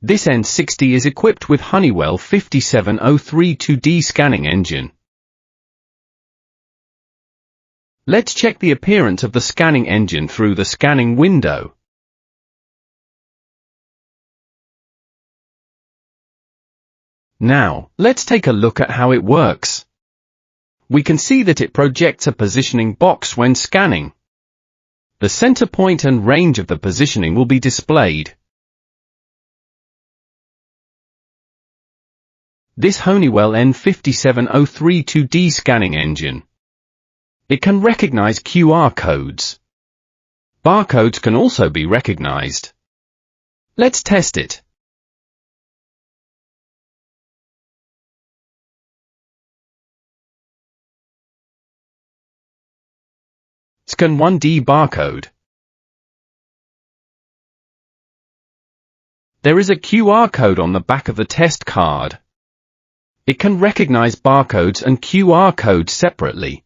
This N60 is equipped with Honeywell N5703 2D scanning engine. Let's check the appearance of the scanning engine through the scanning window. Now, let's take a look at how it works. We can see that it projects a positioning box when scanning. The center point and range of the positioning will be displayed. This Honeywell N5703 2D scanning engine. It can recognize QR codes. Barcodes can also be recognized. Let's test it. Scan 1D barcode. There is a QR code on the back of the test card. It can recognize barcodes and QR codes separately.